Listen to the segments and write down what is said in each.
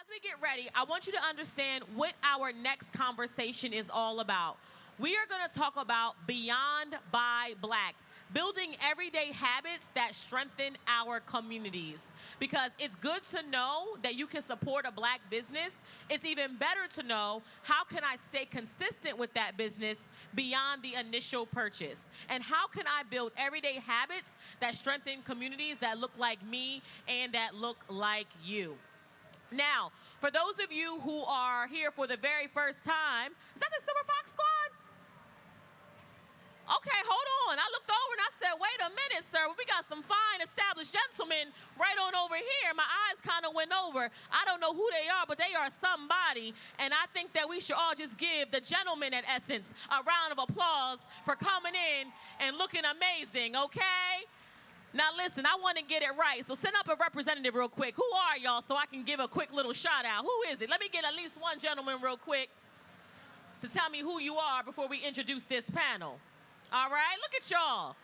as we get ready, I want you to understand what our next conversation is all about. We are going to talk about Beyond by Black, building everyday habits that strengthen our communities. Because it's good to know that you can support a Black business. It's even better to know how can I stay consistent with that business beyond the initial purchase. And how can I build everyday habits that strengthen communities that look like me and that look like you. Now, for those of you who are here for the very first time, is that the Silver Fox Squad? Okay, hold on. I looked over and I said, wait a minute, sir. We got some fine established gentlemen right on over here. My eyes kind of went over. I don't know who they are, but they are somebody. And I think that we should all just give the gentlemen at Essence a round of applause for coming in and looking amazing, okay? Now listen, I want to get it right, so send up a representative real quick. Who are y'all so I can give a quick little shout out? Who is it? Let me get at least one gentleman real quick to tell me who you are before we introduce this panel. All right, look at y'all.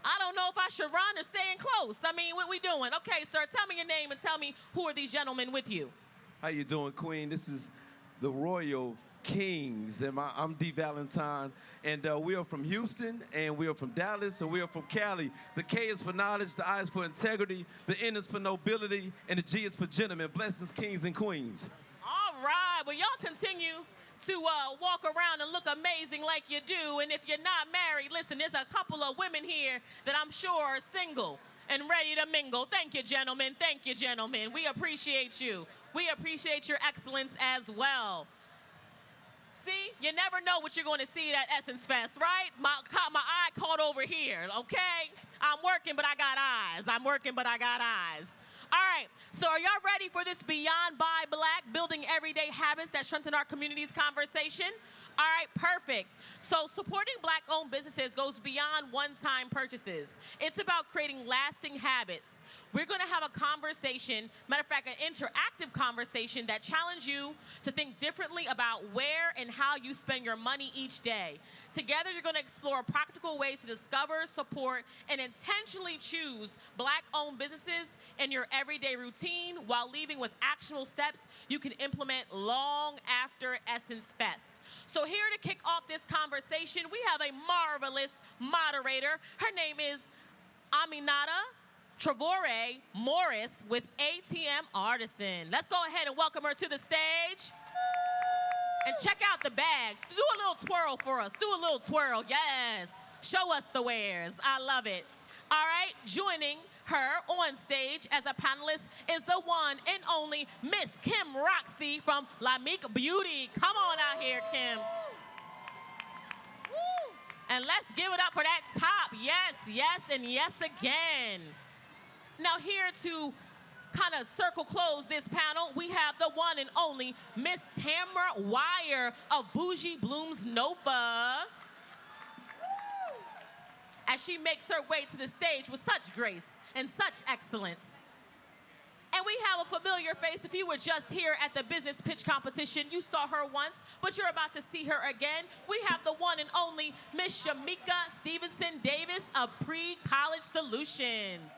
I don't know if I should run or stay in close. I mean, what we doing? Okay, sir, tell me your name and tell me who are these gentlemen with you. How you doing, Queen? This is the Royal Kings, and I'm D. Valentine, and we are from Houston, and we are from Dallas, and we are from Cali. The K is for knowledge, the I is for integrity, the N is for nobility, and the G is for gentlemen. Blessings, kings and queens. All right, well, y'all continue to walk around and look amazing like you do, and if you're not married, listen, there's a couple of women here that I'm sure are single and ready to mingle. Thank you, gentlemen. Thank you, gentlemen. We appreciate you. We appreciate your excellence as well. See, you never know what you're going to see at Essence Fest, right? My eye caught over here, okay? I'm working, but I got eyes. I'm working, but I got eyes. All right, so are y'all ready for this Beyond by Black, building everyday habits that strengthen our community's conversation? All right, perfect. So supporting Black-owned businesses goes beyond one-time purchases. It's about creating lasting habits. We're going to have a conversation, matter of fact, an interactive conversation that challenges you to think differently about where and how you spend your money each day. Together, you're going to explore practical ways to discover, support, and intentionally choose Black-owned businesses in your everyday routine while leaving with actionable steps you can implement long after Essence Fest. So here to kick off this conversation, we have a marvelous moderator. Her name is Aminata Travore Morris with ATM Artisan. Let's go ahead and welcome her to the stage. And check out the bags. Do a little twirl for us. Do a little twirl. Yes. Show us the wares. I love it. All right. Joining her on stage as a panelist is the one and only Miss Kim Roxy from Lamique Beauty. Come on out here, Kim. Woo. And let's give it up for that top. Yes, yes, and yes again. Now here to kind of circle close this panel, we have the one and only Miss Tamra Wire of Bougie Blooms Nova. As she makes her way to the stage with such grace and such excellence. And we have a familiar face. If you were just here at the business pitch competition, you saw her once, but you're about to see her again. We have the one and only Miss Shamika Stevenson Davis of Pre-College Solutions.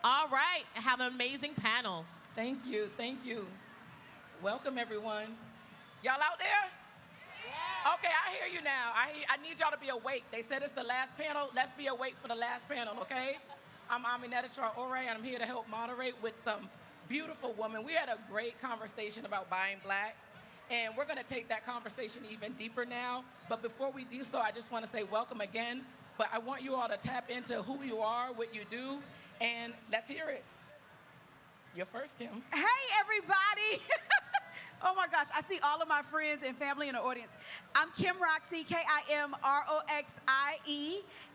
All right, have an amazing panel. Thank you, thank you. Welcome, everyone. Y'all out there? Yeah. Okay, I hear you now. I need y'all to be awake. They said it's the last panel. Let's be awake for the last panel, okay? I'm Aminata Traore, and I'm here to help moderate with some beautiful women. We had a great conversation about buying Black, and we're going to take that conversation even deeper now. But before we do so, I just want to say welcome again. But I want you all to tap into who you are, what you do, and let's hear it. You're first, Kim. Hey, everybody. Oh my gosh, I see all of my friends and family in the audience. I'm Kim Roxy, Kimroxie,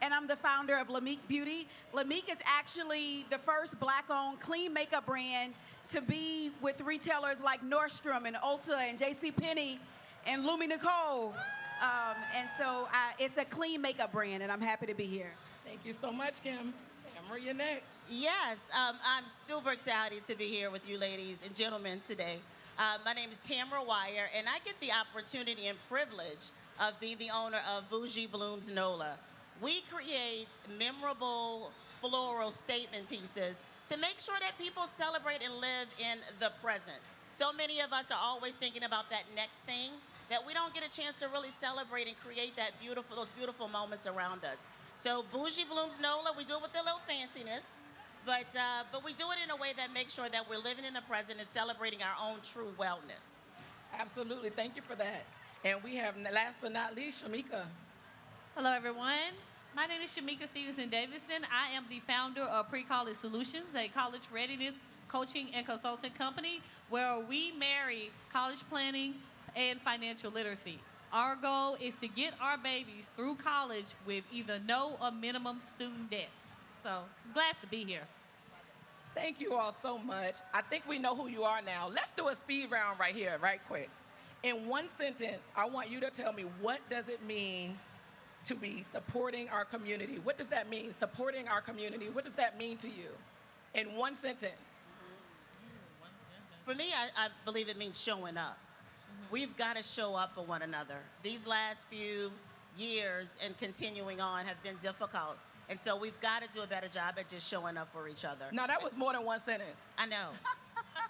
and I'm the founder of Lamique Beauty. Lamique is actually the first Black-owned clean makeup brand to be with retailers like Nordstrom and Ulta and JCPenney and Lumi Nicole. And so it's a clean makeup brand, and I'm happy to be here. Thank you so much, Kim. Tamara, you're next. Yes, I'm super excited to be here with you ladies and gentlemen today. My name is Tamra Wire, and I get the opportunity and privilege of being the owner of Bougie Blooms NOLA. We create memorable floral statement pieces to make sure that people celebrate and live in the present. So many of us are always thinking about that next thing that we don't get a chance to really celebrate and create those beautiful moments around us. So Bougie Blooms NOLA, we do it with a little fanciness, but we do it in a way that makes sure that we're living in the present and celebrating our own true wellness. Absolutely. Thank you for that. And we have, last but not least, Shamika. Hello, everyone. My name is Shamika Stevenson Davidson. I am the founder of Pre-College Solutions, a college readiness coaching and consulting company where we marry college planning and financial literacy. Our goal is to get our babies through college with either no or minimum student debt. So, glad to be here. Thank you all so much. I think we know who you are now. Let's do a speed round right here, right quick. In one sentence, I want you to tell me, what does it mean to be supporting our community? What does that mean, supporting our community? What does that mean to you? In one sentence. For me, I believe it means showing up. We've got to show up for one another. These last few years and continuing on have been difficult. And so we've got to do a better job at just showing up for each other. Now, that was more than one sentence. I know.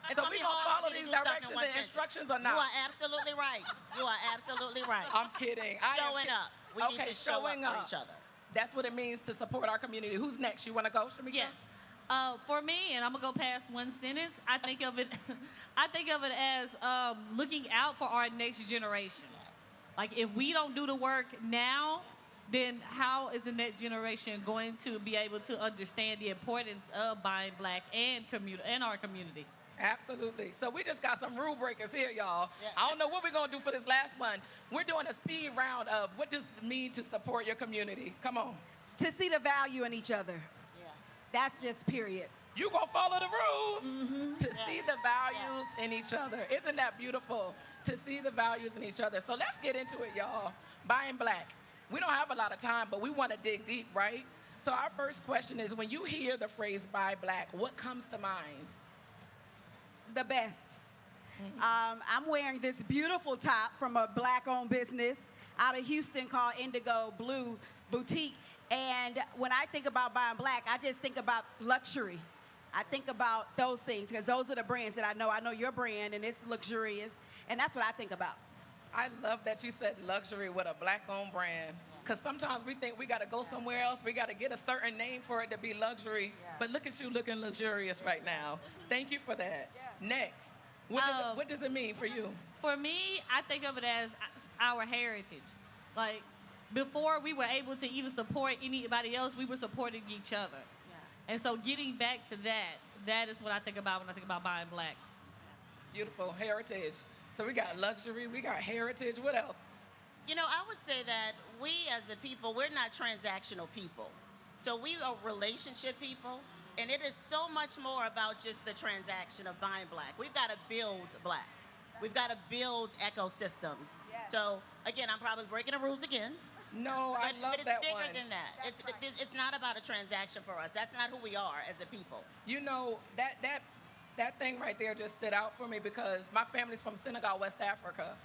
It's So gonna we be gonna hard follow for me to these do stuff in directions one and sentence. instructions or You not? are absolutely right. You are absolutely right. I'm kidding. Showing up. We need to show up for each other. That's what it means to support our community. Who's next? You want to go, Shamika? Yes. For me, and I'm gonna go past one sentence. I think of it, as looking out for our next generation. Like if we don't do the work now, then how is the next generation going to be able to understand the importance of buying black and our community? Absolutely. So we just got some rule breakers here, y'all. Yeah. I don't know what we're going to do for this last one. We're doing a speed round of what does it mean to support your community. Come on. To see the value in each other. Yeah. That's just period. You going to follow the rules to see the values in each other. Isn't that beautiful? To see the values in each other. So let's get into it, y'all. Buying black. We don't have a lot of time, but we want to dig deep, right? So our first question is, when you hear the phrase buy black, what comes to mind? The best. I'm wearing this beautiful top from a black-owned business out of Houston called Indigo Blue Boutique. And when I think about buying black, I just think about luxury. I think about those things because those are the brands that I know. I know your brand, and it's luxurious, and that's what I think about. I love that you said luxury with a black-owned brand. Because sometimes we think we got to go somewhere else. We got to get a certain name for it to be luxury. But look at you looking luxurious right now. Thank you for that. Next, what does it mean for you? For me, I think of it as our heritage. Like, before we were able to even support anybody else, we were supporting each other. And so getting back to that is what I think about when I think about buying black. Beautiful heritage. So we got luxury, we got heritage. What else? You know, I would say that we as a people, we're not transactional people. So we are relationship people, and it is so much more about just the transaction of buying black. We've got to build black. We've got to build ecosystems. Yes. So again, I'm probably breaking the rules again. No, I love but it's that bigger one. than that. It's not about a transaction for us. That's not who we are as a people. You know, that thing right there just stood out for me because my family's from Senegal, West Africa.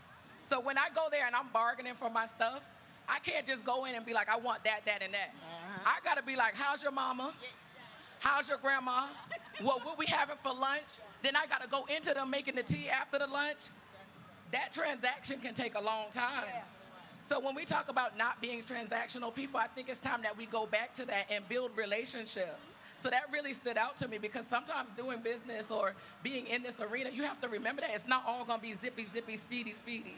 So when I go there and I'm bargaining for my stuff, I can't just go in and be like, I want that, that, and that. I gotta be like, how's your mama? How's your grandma? What we having for lunch? Then I gotta go into them making the tea after the lunch. That transaction can take a long time. Yeah. So when we talk about not being transactional people, I think it's time that we go back to that and build relationships. So that really stood out to me because sometimes doing business or being in this arena, you have to remember that it's not all gonna be zippy, zippy, speedy, speedy.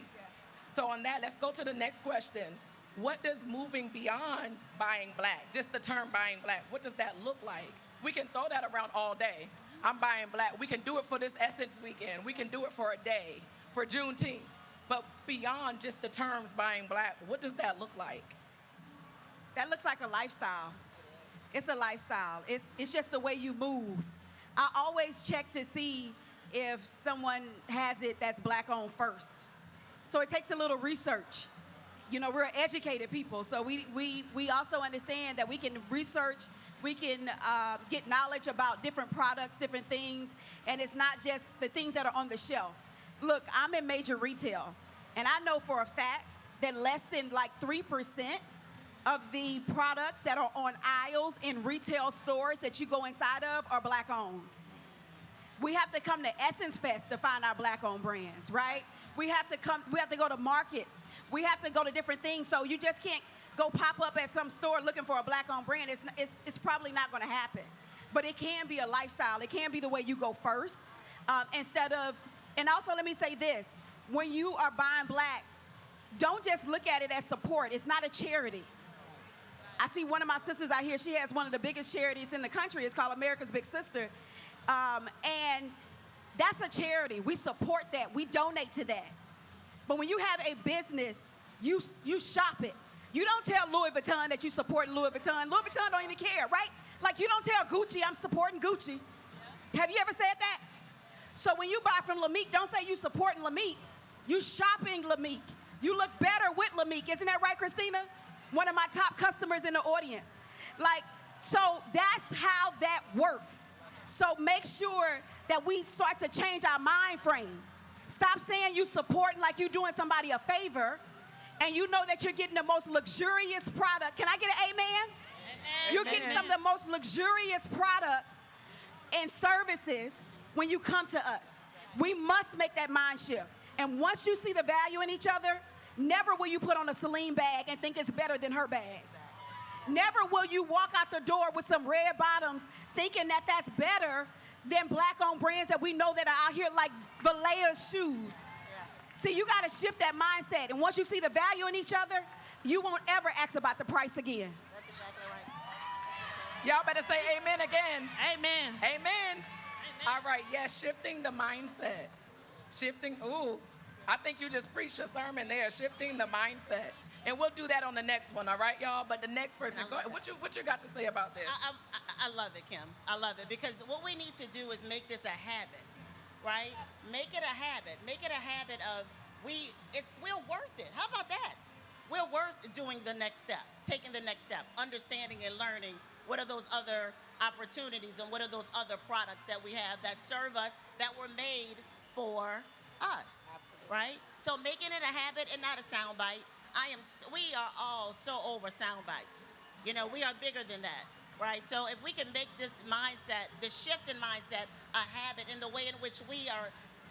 So on that, let's go to the next question. What does moving beyond buying black, just the term buying black, what does that look like? We can throw that around all day. I'm buying black. We can do it for this Essence weekend. We can do it for a day, for Juneteenth. But beyond just the terms buying black, what does that look like? That looks like a lifestyle. It's a lifestyle. It's just the way you move. I always check to see if someone has it that's black-owned first. So it takes a little research. You know, we're educated people, so we also understand that we can research, we can get knowledge about different products, different things, and it's not just the things that are on the shelf. Look, I'm in major retail, and I know for a fact that less than like 3% of the products that are on aisles in retail stores that you go inside of are black owned. We have to come to Essence Fest to find our black owned brands, right? We have to go to markets. We have to go to different things. So you just can't go pop up at some store looking for a black owned brand. It's probably not going to happen. But it can be a lifestyle. It can be the way you go first instead of, and also let me say this, when you are buying black, don't just look at it as support. It's not a charity. I see one of my sisters out here, she has one of the biggest charities in the country. It's called America's Big Sister. And that's a charity. We support that. We donate to that. But when you have a business, you shop it. You don't tell Louis Vuitton that you support Louis Vuitton. Louis Vuitton don't even care, right? Like you don't tell Gucci, I'm supporting Gucci. Have you ever said that? So when you buy from Lamique, don't say you supporting Lamique. You shopping Lamique. You look better with Lamique. Isn't that right, Christina? One of my top customers in the audience. Like, so that's how that works. So make sure that we start to change our mind frame. Stop saying you supporting like you're doing somebody a favor, and you know that you're getting the most luxurious product. Can I get an amen? Amen. You're getting some of the most luxurious products and services when you come to us. We must make that mind shift. And once you see the value in each other, never will you put on a Celine bag and think it's better than her bag. Never will you walk out the door with some red bottoms thinking that that's better than black-owned brands that we know that are out here like Valea's shoes. See, you got to shift that mindset. And once you see the value in each other, you won't ever ask about the price again. That's exactly right. Y'all better say amen again. Amen. Amen. All right, yes, shifting the mindset. I think you just preached a sermon there, shifting the mindset. And we'll do that on the next one, all right, y'all? But the next person, go ahead. What you got to say about this? I love it, Kim. I love it because what we need to do is make this a habit, right? Make it a habit. Make it a habit of we're worth it. How about that? We're worth doing the next step, taking the next step, understanding and learning what are those other opportunities and what are those other products that we have that serve us, that were made for us, right? So making it a habit and not a soundbite. We are all so over sound bites. You know, we are bigger than that, right? So if we can make this mindset, this shift in mindset, a habit in the way in which we are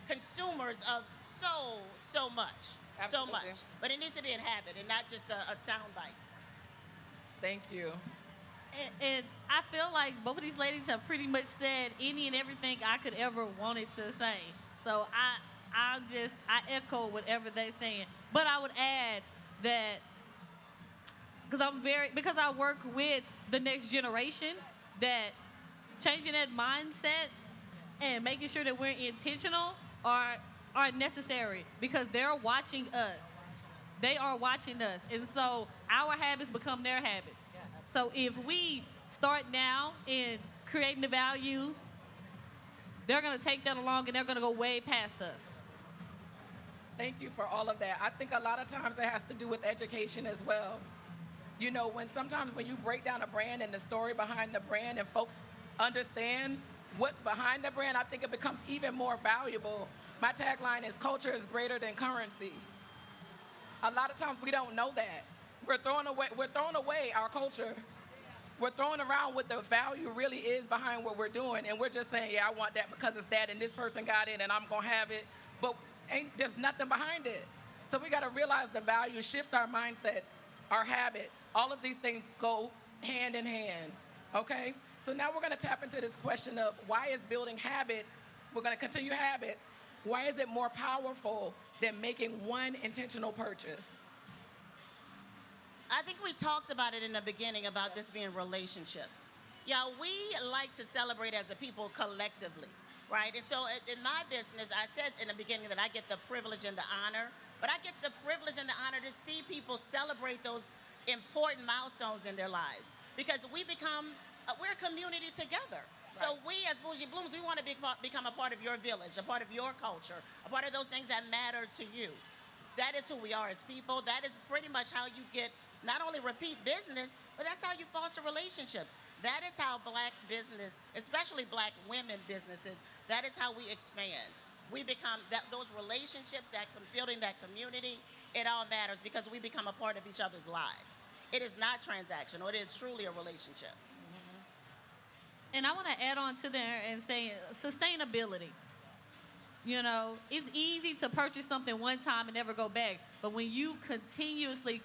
consumers of so much, Absolutely. so much. But it needs to be a habit and not just a sound bite. Thank you. And I feel like both of these ladies have pretty much said any and everything I could ever wanted to say. So I echo whatever they're saying. But I would add that because I work with the next generation, that changing that mindset and making sure that we're intentional are necessary because they're watching us. They are watching us. And so our habits become their habits. So if we start now in creating the value, they're going to take that along and they're going to go way past us. Thank you for all of that. I think a lot of times it has to do with education as well. You know, sometimes when you break down a brand and the story behind the brand and folks understand what's behind the brand, I think it becomes even more valuable. My tagline is culture is greater than currency. A lot of times we don't know that. We're throwing away our culture. We're throwing around what the value really is behind what we're doing, and we're just saying, yeah, I want that because it's that, and this person got it, and I'm gonna have it. But there's nothing behind it. So we gotta realize the value, shift our mindsets, our habits. All of these things go hand in hand, okay? So now we're gonna tap into this question of why is building habits, we're gonna continue habits, why is it more powerful than making one intentional purchase? I think we talked about it in the beginning about this being relationships. Yeah, we like to celebrate as a people collectively, right? And so in my business, I said in the beginning that I get the privilege and the honor, but I get the privilege and the honor to see people celebrate those important milestones in their lives because we're a community together. Right. So we as Bougie Blooms, we want to become a part of your village, a part of your culture, a part of those things that matter to you. That is who we are as people. That is pretty much how you get not only repeat business, but that's how you foster relationships. That is how black business, especially black women businesses, that is how we expand. We become those relationships, building that community, it all matters because we become a part of each other's lives. it is not transactional. It is truly a relationship. And I want to add on to there and say sustainability. You know, it's easy to purchase something one time and never go back, but when you continuously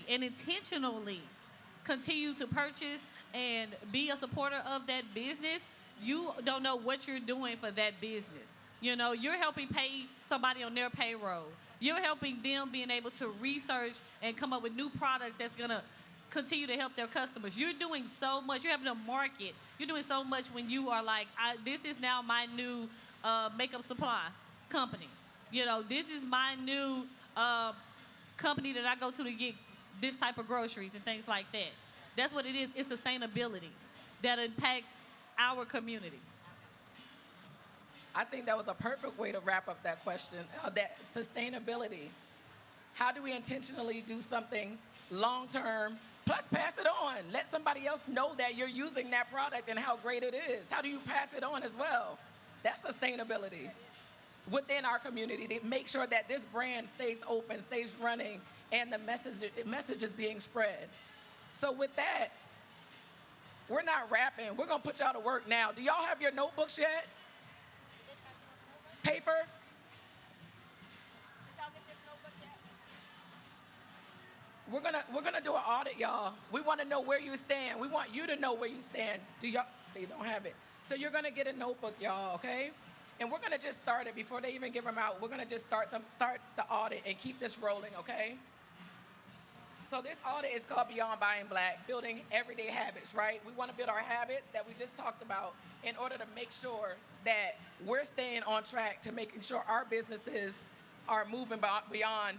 and intentionally continue to purchase and be a supporter of that business, you don't know what you're doing for that business. You know, you're helping pay somebody on their payroll. You're helping them being able to research and come up with new products that's going to continue to help their customers. You're doing so much. You're having to market. You're doing so much when you are like, this is now my new makeup supply company. You know, this is my new company that I go to get this type of groceries and things like that. That's what it is. It's sustainability that impacts our community. I think that was a perfect way to wrap up that question, that sustainability. How do we intentionally do something long-term, plus pass it on? Let somebody else know that you're using that product and how great it is. How do you pass it on as well? That's sustainability within our community to make sure that this brand stays open, stays running, and the message is being spread. So with that, we're not rapping. We're going to put y'all to work now. Do y'all have your notebooks yet? Paper? We're gonna do an audit, y'all. We want to know where you stand. We want you to know where you stand. Do y'all? They don't have it. So you're gonna get a notebook, y'all, okay? And we're gonna just start it before they even give them out. We're gonna just start the audit and keep this rolling, okay? So this audit is called Beyond Buying Black, building everyday habits, right? We want to build our habits that we just talked about in order to make sure that we're staying on track to making sure our businesses are moving beyond.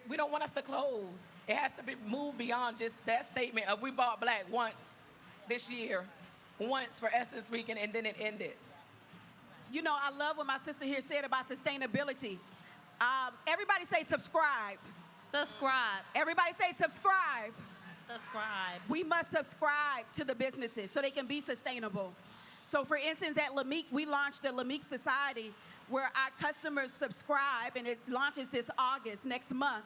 We don't want us to close. It has to be moved beyond just that statement of we bought black once this year, once for Essence Week, and then it ended. You know, I love what my sister here said about sustainability. Everybody say subscribe. Subscribe. Everybody say subscribe. Subscribe. We must subscribe to the businesses so they can be sustainable. So for instance, at Lamique, we launched the Lamique Society where our customers subscribe, and it launches this August, next month,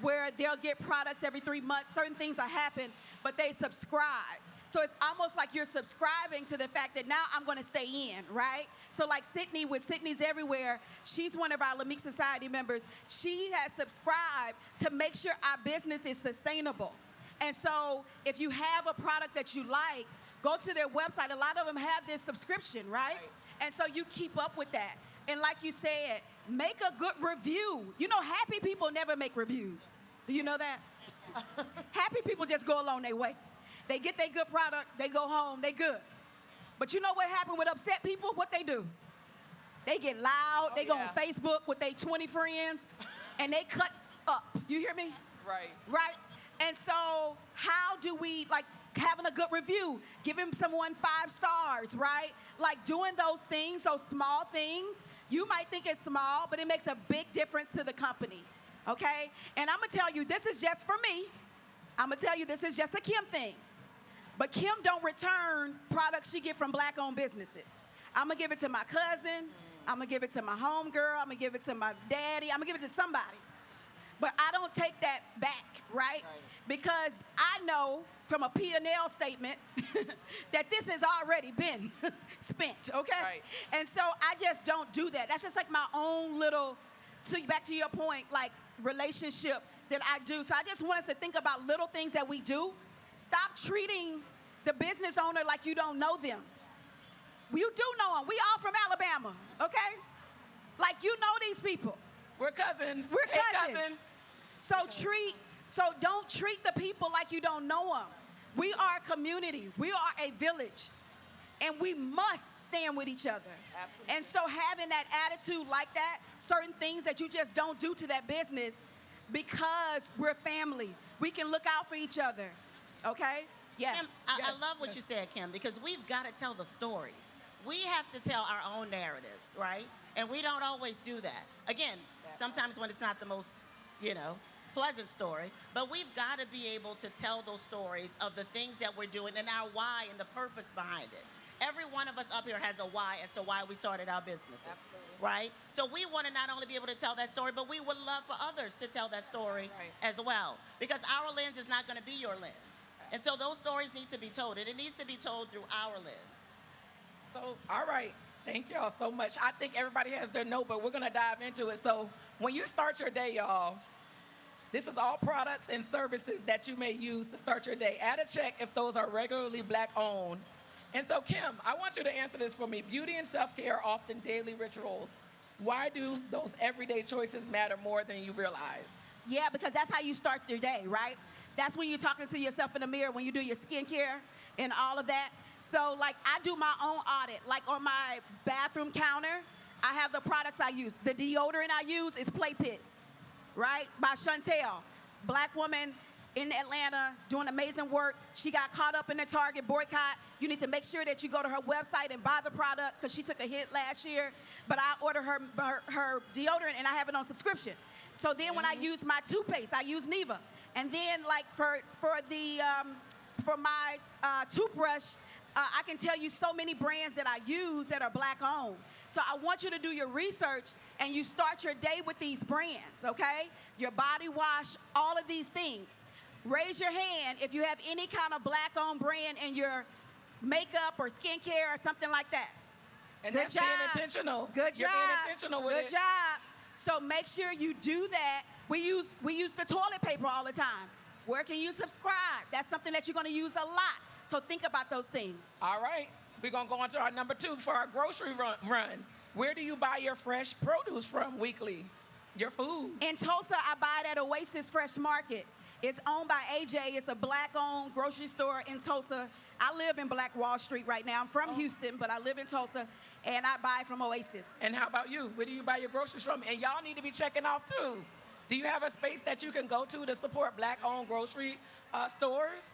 where they'll get products every 3 months. Certain things will happen, but they subscribe. So it's almost like you're subscribing to the fact that now I'm going to stay in, right? So like Sydney with Sydney's Everywhere, she's one of our Lamique Society members. She has subscribed to make sure our business is sustainable. And so if you have a product that you like, go to their website. A lot of them have this subscription, right? And so you keep up with that. And like you said, make a good review. You know, happy people never make reviews. Do you know that? Happy people just go along their way. They get their good product, they go home, they good. But you know what happened with upset people? What they do? They get loud, they go on Facebook with their 20 friends, and they cut up. You hear me? Right. Right? And so how do we, like, having a good review, giving someone 5 stars, right? Like doing those things, those small things, you might think it's small, but it makes a big difference to the company, okay? And I'm gonna tell you, this is just for me. I'm gonna tell you, this is just a Kim thing. But Kim don't return products she get from black-owned businesses. I'm gonna give it to my cousin, I'm gonna give it to my homegirl, I'm gonna give it to my daddy, I'm gonna give it to somebody. But I don't take that back, right? Because I know from a P&L statement that this has already been spent, okay? Right. And so I just don't do that. That's just like my own little, back to your point, like relationship that I do. So I just want us to think about little things that we do. Stop treating the business owner like you don't know them. You do know them. We all from Alabama, okay? Like you know these people. We're cousins. We're Hey, cousins. So don't treat the people like you don't know them. We are a community. We are a village. And we must stand with each other. Absolutely. And so having that attitude like that, certain things that you just don't do to that business because we're family. We can look out for each other. Okay? Yeah. Kim, I love what you said, Kim, because we've got to tell the stories. We have to tell our own narratives, right? And we don't always do that. Again, sometimes when it's not the most, pleasant story, but we've got to be able to tell those stories of the things that we're doing and our why and the purpose behind it. Every one of us up here has a why as to why we started our businesses, Absolutely. right? So we want to not only be able to tell that story, but we would love for others to tell that story as well, because our lens is not going to be your lens. And so those stories need to be told, and it needs to be told through our lens. So, all right. Thank y'all so much. I think everybody has their note, but we're going to dive into it. So when you start your day, y'all, this is all products and services that you may use to start your day. Add a check if those are regularly Black owned. And so, Kim, I want you to answer this for me. Beauty and self-care are often daily rituals. Why do those everyday choices matter more than you realize? Yeah, because that's how you start your day, right? That's when you're talking to yourself in the mirror, when you do your skincare and all of that. So, like, I do my own audit. Like, on my bathroom counter, I have the products I use. The deodorant I use is Play Pits, right, by Chantel. Black woman in Atlanta doing amazing work. She got caught up in the Target boycott. You need to make sure that you go to her website and buy the product, because she took a hit last year. But I order her deodorant, and I have it on subscription. So then when I use my toothpaste, I use Neva. And then, like, for my toothbrush, I can tell you so many brands that I use that are Black owned. So I want you to do your research, and you start your day with these brands, okay? Your body wash, all of these things. Raise your hand if you have any kind of Black owned brand in your makeup or skincare or something like that. And Good that's job. being intentional. Good You're job. being intentional with Good it. job. So make sure you do that. We use the toilet paper all the time. Where can you subscribe? That's something that you're going to use a lot. So think about those things. All right. We're going to go on to our number 2 for our grocery run. Where do you buy your fresh produce from weekly? Your food. In Tulsa, I buy it at Oasis Fresh Market. It's owned by AJ. It's a Black-owned grocery store in Tulsa. I live in Black Wall Street right now. I'm from Houston, but I live in Tulsa, and I buy from Oasis. And how about you? Where do you buy your groceries from? And y'all need to be checking off, too. Do you have a space that you can go to support Black-owned grocery stores?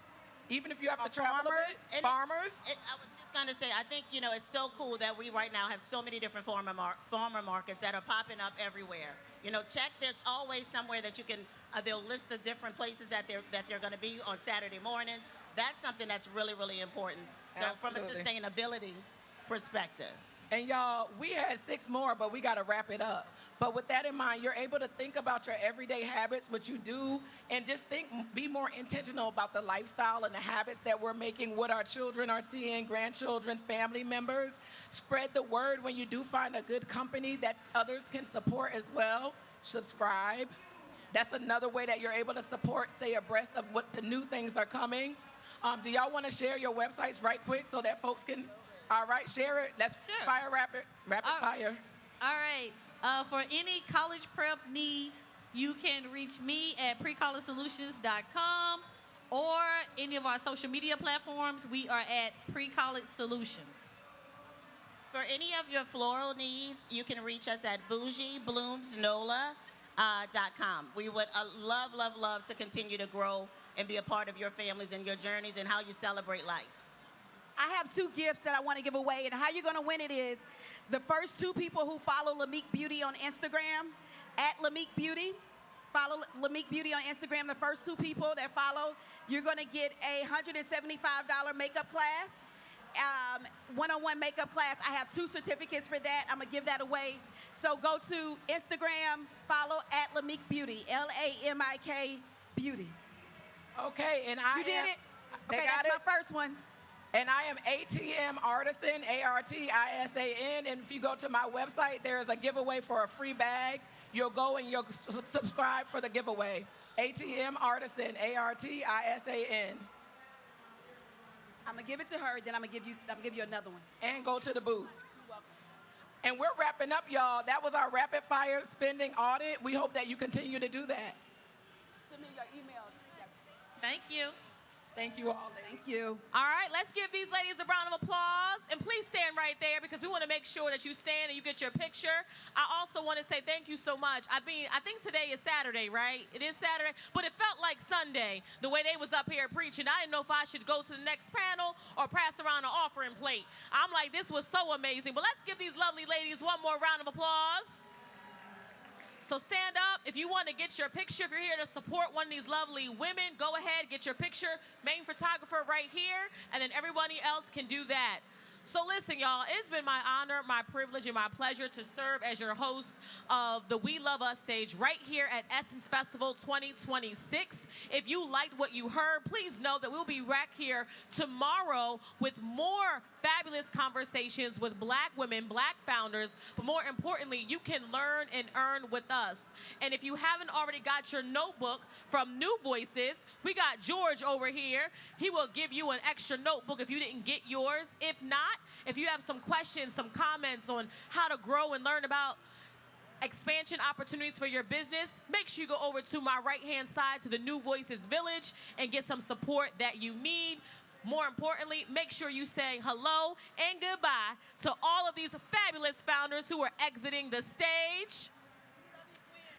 Even if you have to travel a bit? Farmers? I was just going to say, I think, it's so cool that we right now have so many different farmer markets that are popping up everywhere. Check, there's always somewhere that you can, they'll list the different places that they're going to be on Saturday mornings. That's something that's really, really important. So from a Absolutely. sustainability perspective. And y'all, we had 6 more, but we got to wrap it up. But with that in mind, you're able to think about your everyday habits, what you do, and just be more intentional about the lifestyle and the habits that we're making, what our children are seeing, grandchildren, family members. Spread the word when you do find a good company that others can support as well. Subscribe. That's another way that you're able to support, stay abreast of what the new things are coming. Do y'all want to share your websites right quick so that folks can, all right, share it. Let's fire rapid fire. All right. For any college prep needs, you can reach me at precollegesolutions.com or any of our social media platforms. We are at Pre-College Solutions. For any of your floral needs, you can reach us at bougiebloomsnola.com. We would love, love, love to continue to grow and be a part of your families and your journeys and how you celebrate life. I have 2 gifts that I want to give away, and how you're going to win it is the first 2 people who follow Lamique Beauty on Instagram, at Lamique Beauty. Follow Lamique Beauty on Instagram. The first 2 people that follow, you're going to get a $175 makeup class, one-on-one makeup class. I have 2 certificates for that. I'm going to give that away. So go to Instagram, follow at Lamique Beauty, Lamik Beauty. Okay, and You did it? Okay, got that's it? my first one. And I am ATM Artisan, ARTISAN. And if you go to my website, there is a giveaway for a free bag. You'll go and you'll subscribe for the giveaway. ATM Artisan, ARTISAN. I'm gonna give it to her, then I'm gonna give you another one. And go to the booth. You're welcome. And we're wrapping up, y'all. That was our rapid fire spending audit. We hope that you continue to do that. Send me your email. Thank you. Thank you all. Thank you. All right, let's give these ladies a round of applause. And please stand right there because we want to make sure that you stand and you get your picture. I also want to say thank you so much. I think today is Saturday, right? It is Saturday, but it felt like Sunday, the way they was up here preaching. I didn't know if I should go to the next panel or pass around an offering plate. I'm like, this was so amazing. But let's give these lovely ladies one more round of applause. So stand up. If you want to get your picture, if you're here to support one of these lovely women, go ahead, get your picture. Main photographer right here, and then everybody else can do that. So listen, y'all, it's been my honor, my privilege, and my pleasure to serve as your host of the We Love Us stage right here at Essence Festival 2026. If you liked what you heard, please know that we'll be back here tomorrow with more fabulous conversations with Black women, Black founders, but more importantly, you can learn and earn with us. And if you haven't already got your notebook from New Voices, we got George over here. He will give you an extra notebook if you didn't get yours. If not, if you have some questions, some comments on how to grow and learn about expansion opportunities for your business, make sure you go over to my right-hand side to the New Voices Village and get some support that you need. More importantly, make sure you say hello and goodbye to all of these fabulous founders who are exiting the stage.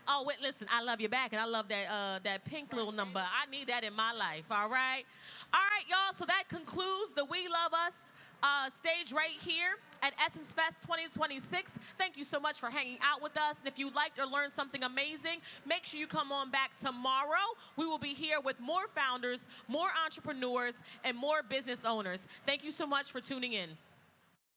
Oh, wait, listen, I love you back, and I love that pink little number. I need that in my life, all right? All right, y'all, so that concludes the We Love Us stage right here at Essence Fest 2026. Thank you so much for hanging out with us. And if you liked or learned something amazing, make sure you come on back tomorrow. We will be here with more founders, more entrepreneurs, and more business owners. Thank you so much for tuning in.